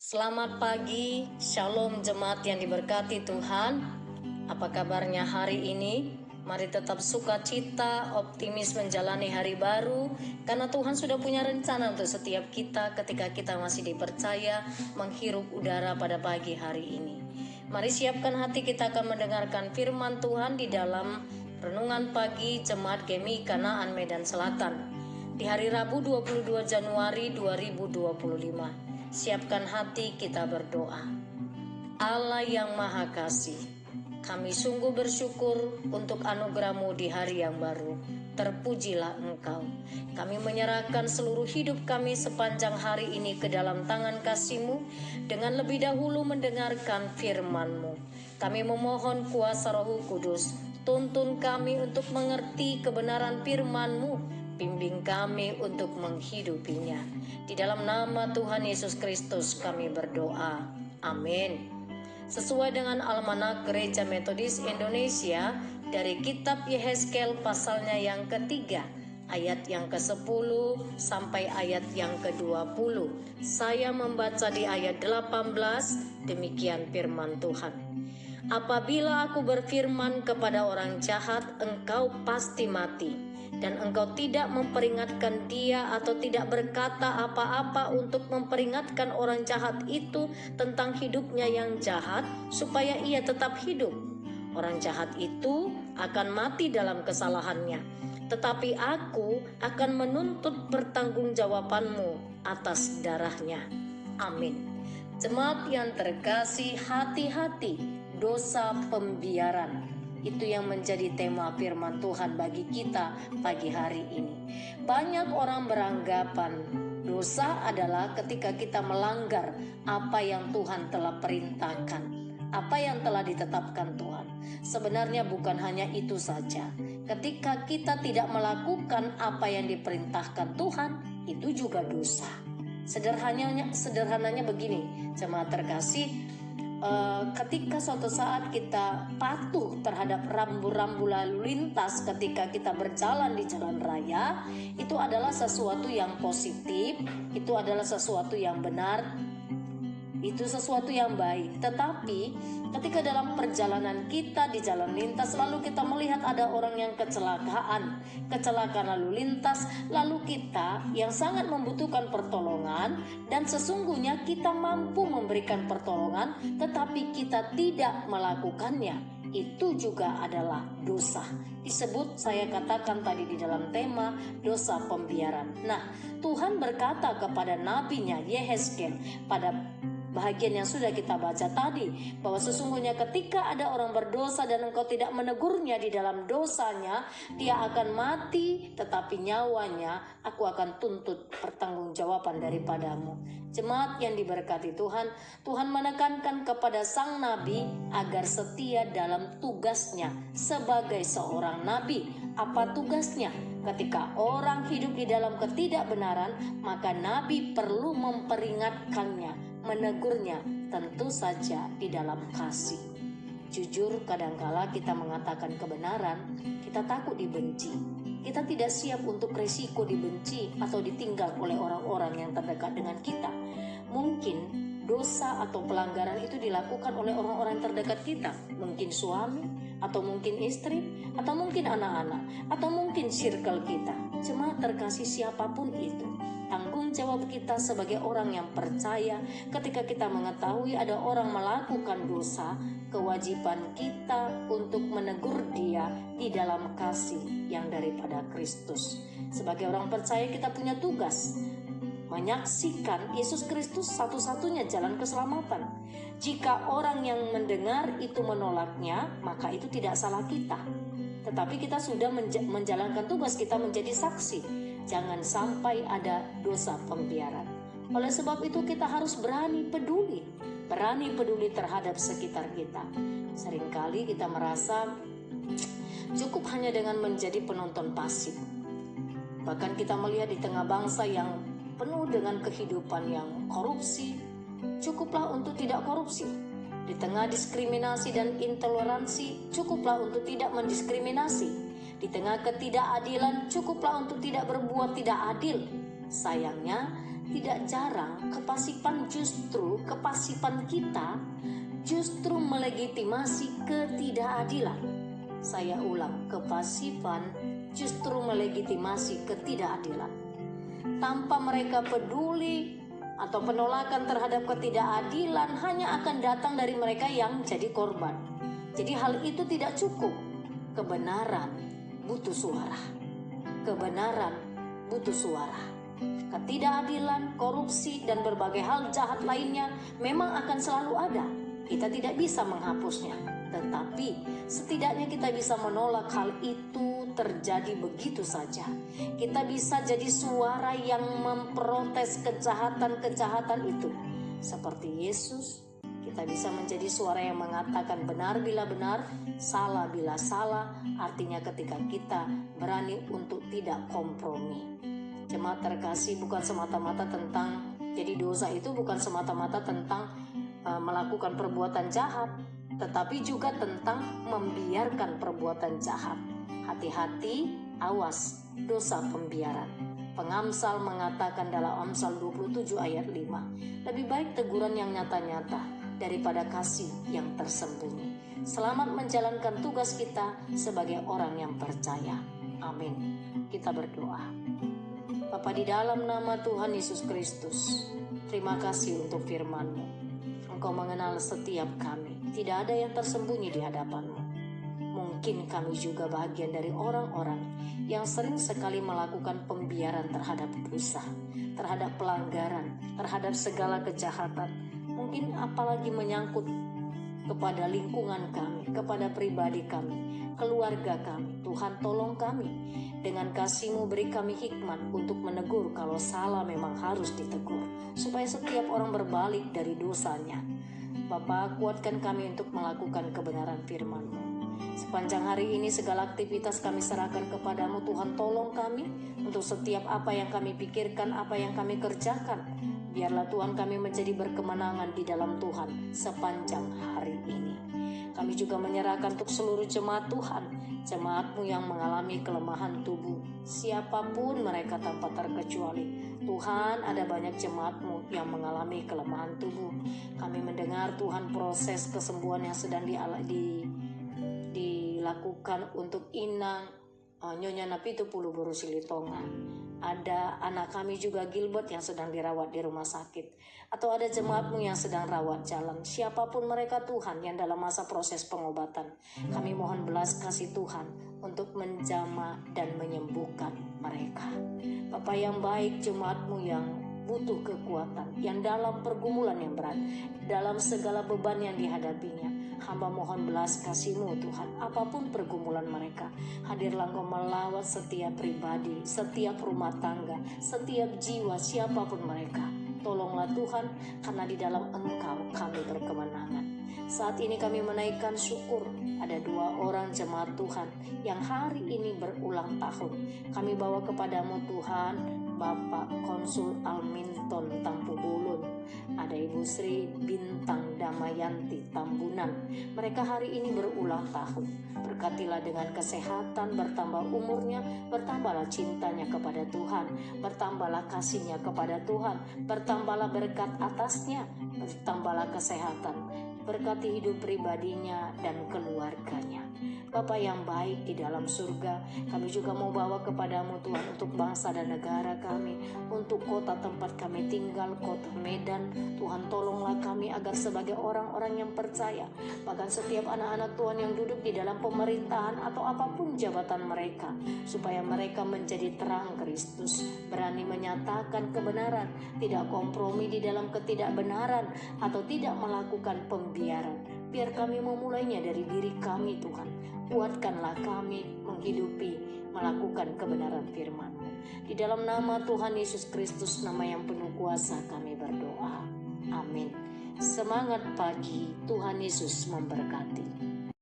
Selamat pagi, Shalom jemaat yang diberkati Tuhan. Apa kabarnya hari ini? Mari tetap sukacita, optimis menjalani hari baru, karena Tuhan sudah punya rencana untuk setiap kita ketika kita masih dipercaya menghirup udara pada pagi hari ini. Mari siapkan hati, kita akan mendengarkan firman Tuhan di dalam Renungan Pagi Jemaat GMI Kanaan Medan Selatan di hari Rabu 22 Januari 2025. Siapkan hati, kita berdoa. Allah yang Maha Kasih, kami sungguh bersyukur untuk anugerah-Mu di hari yang baru. Terpujilah Engkau. Kami menyerahkan seluruh hidup kami sepanjang hari ini ke dalam tangan kasih-Mu, dengan lebih dahulu mendengarkan firman-Mu. Kami memohon kuasa Roh Kudus, tuntun kami untuk mengerti kebenaran firman-Mu. Bimbing kami untuk menghidupinya. Di dalam nama Tuhan Yesus Kristus kami berdoa. Amin. Sesuai dengan Almanak Gereja Metodis Indonesia, dari kitab Yehezkel pasalnya yang ketiga, ayat yang ke-10 sampai ayat yang ke-20. Saya membaca di ayat 18, demikian firman Tuhan. Apabila aku berfirman kepada orang jahat, engkau pasti mati, dan engkau tidak memperingatkan dia atau tidak berkata apa-apa untuk memperingatkan orang jahat itu tentang hidupnya yang jahat, supaya ia tetap hidup, orang jahat itu akan mati dalam kesalahannya, tetapi aku akan menuntut pertanggungjawabanmu atas darahnya. Amin. Jemaat yang terkasih, hati-hati dosa pembiaran. Itu yang menjadi tema firman Tuhan bagi kita pagi hari ini. Banyak orang beranggapan dosa adalah ketika kita melanggar apa yang Tuhan telah perintahkan, apa yang telah ditetapkan Tuhan. Sebenarnya bukan hanya itu saja. Ketika kita tidak melakukan apa yang diperintahkan Tuhan, itu juga dosa. Sederhananya begini, jemaat terkasih, ketika suatu saat kita patuh terhadap rambu-rambu lalu lintas ketika kita berjalan di jalan raya, itu adalah sesuatu yang positif, itu adalah sesuatu yang benar, itu sesuatu yang baik. Tetapi ketika dalam perjalanan kita di jalan lintas, lalu kita melihat ada orang yang kecelakaan lalu lintas, lalu kita yang sangat membutuhkan pertolongan, dan sesungguhnya kita mampu memberikan pertolongan, tetapi kita tidak melakukannya, itu juga adalah dosa. Disebut, saya katakan tadi di dalam tema, dosa pembiaran. Nah, Tuhan berkata kepada nabinya Yehezkel pada bahagian yang sudah kita baca tadi, bahwa sesungguhnya ketika ada orang berdosa dan engkau tidak menegurnya di dalam dosanya, dia akan mati, tetapi nyawanya aku akan tuntut pertanggungjawaban daripadamu. Jemaat yang diberkati Tuhan, Tuhan menekankan kepada sang nabi agar setia dalam tugasnya sebagai seorang nabi. Apa tugasnya? Ketika orang hidup di dalam ketidakbenaran, maka nabi perlu memperingatkannya, menegurnya, tentu saja di dalam kasih. Jujur, kadangkala kita mengatakan kebenaran, kita takut dibenci. Kita tidak siap untuk resiko dibenci atau ditinggal oleh orang-orang yang terdekat dengan kita. Mungkin dosa atau pelanggaran itu dilakukan oleh orang-orang terdekat kita, mungkin suami, atau mungkin istri, atau mungkin anak-anak, atau mungkin circle kita. Jemaat terkasih, siapapun itu, tanggung jawab kita sebagai orang yang percaya, ketika kita mengetahui ada orang melakukan dosa, kewajiban kita untuk menegur dia di dalam kasih yang daripada Kristus. Sebagai orang percaya, kita punya tugas menyaksikan Yesus Kristus satu-satunya jalan keselamatan. Jika orang yang mendengar itu menolaknya, maka itu tidak salah kita. Tetapi kita sudah menjalankan tugas kita menjadi saksi. Jangan sampai ada dosa pembiaran. Oleh sebab itu kita harus berani peduli terhadap sekitar kita. Seringkali kita merasa cukup hanya dengan menjadi penonton pasif. Bahkan kita melihat di tengah bangsa yang penuh dengan kehidupan yang korupsi, cukuplah untuk tidak korupsi. Di tengah diskriminasi dan intoleransi, cukuplah untuk tidak mendiskriminasi. Di tengah ketidakadilan, cukuplah untuk tidak berbuat tidak adil. Sayangnya, tidak jarang kepasipan kita justru melegitimasi ketidakadilan. Saya ulang, kepasifan justru melegitimasi ketidakadilan. Tanpa mereka peduli atau penolakan terhadap ketidakadilan hanya akan datang dari mereka yang jadi korban. Jadi hal itu tidak cukup. Kebenaran butuh suara. Kebenaran butuh suara. Ketidakadilan, korupsi, dan berbagai hal jahat lainnya memang akan selalu ada. Kita tidak bisa menghapusnya, tetapi setidaknya kita bisa menolak hal itu terjadi begitu saja. Kita bisa jadi suara yang memprotes kejahatan-kejahatan itu. Seperti Yesus, kita bisa menjadi suara yang mengatakan benar bila benar, salah bila salah. Artinya ketika kita berani untuk tidak kompromi. Jemaat terkasih, bukan semata-mata tentang, jadi dosa itu bukan semata-mata tentang melakukan perbuatan jahat, tetapi juga tentang membiarkan perbuatan jahat. Hati-hati, awas dosa pembiaran. Pengamsal mengatakan dalam Amsal 27 ayat 5, lebih baik teguran yang nyata-nyata daripada kasih yang tersembunyi. Selamat menjalankan tugas kita sebagai orang yang percaya. Amin. Kita berdoa. Bapa, di dalam nama Tuhan Yesus Kristus, terima kasih untuk firman-Mu. Engkau mengenal setiap kami, tidak ada yang tersembunyi di hadapan-Mu. Mungkin kami juga bagian dari orang-orang yang sering sekali melakukan pembiaran terhadap dosa, terhadap pelanggaran, terhadap segala kejahatan. Mungkin apalagi menyangkut kepada lingkungan kami, kepada pribadi kami, keluarga kami. Tuhan, tolong kami. Dengan kasih-Mu beri kami hikmat untuk menegur kalau salah memang harus ditegur, supaya setiap orang berbalik dari dosanya. Bapa, kuatkan kami untuk melakukan kebenaran firman-Mu. Sepanjang hari ini segala aktivitas kami serahkan kepadamu. Tuhan, tolong kami untuk setiap apa yang kami pikirkan, apa yang kami kerjakan. Biarlah Tuhan kami menjadi berkemenangan di dalam Tuhan sepanjang hari ini. Kami juga menyerahkan untuk seluruh jemaat Tuhan, jemaat-Mu yang mengalami kelemahan tubuh, siapapun mereka tanpa terkecuali. Tuhan, ada banyak jemaat-Mu yang mengalami kelemahan tubuh. Kami mendengar Tuhan proses kesembuhan yang sedang dilakukan untuk Inang, Nyonya Napitu Puluburu Silitonga. Ada anak kami juga Gilbert yang sedang dirawat di rumah sakit. Atau ada jemaat-Mu yang sedang rawat jalan. Siapapun mereka Tuhan yang dalam masa proses pengobatan, kami mohon belas kasih Tuhan untuk menjamah dan menyembuhkan mereka. Bapa yang baik, jemaat-Mu yang butuh kekuatan, yang dalam pergumulan yang berat, dalam segala beban yang dihadapinya, hamba mohon belas kasih-Mu Tuhan. Apapun pergumulan mereka, hadirlah Engkau melawat setiap pribadi, setiap rumah tangga, setiap jiwa, siapapun mereka. Tolonglah Tuhan, karena di dalam Engkau kami berkemenangan. Saat ini kami menaikkan syukur, ada 2 orang jemaat Tuhan yang hari ini berulang tahun. Kami bawa kepadamu Tuhan, Bapak Konsul Alminton Tampu Bulun, ada Ibu Sri Bintang Damayanti Tambunan. Mereka hari ini berulang tahun. Berkatilah dengan kesehatan, bertambah umurnya, bertambahlah cintanya kepada Tuhan, bertambahlah kasihnya kepada Tuhan, bertambahlah berkat atasnya, bertambahlah kesehatan. Berkati hidup pribadinya dan keluarganya. Bapa yang baik di dalam surga, kami juga mau bawa kepadamu Tuhan untuk bangsa dan negara kami, untuk kota tempat kami tinggal, kota Medan. Tuhan, tolonglah kami agar sebagai orang-orang yang percaya, bahkan setiap anak-anak Tuhan yang duduk di dalam pemerintahan atau apapun jabatan mereka, supaya mereka menjadi terang Kristus, berani menyatakan kebenaran, tidak kompromi di dalam ketidakbenaran atau tidak melakukan pembiaran. Biar kami memulainya dari diri kami Tuhan. Kuatkanlah kami menghidupi, melakukan kebenaran firman-Mu. Di dalam nama Tuhan Yesus Kristus, nama yang penuh kuasa, kami berdoa. Amin. Semangat pagi, Tuhan Yesus memberkati.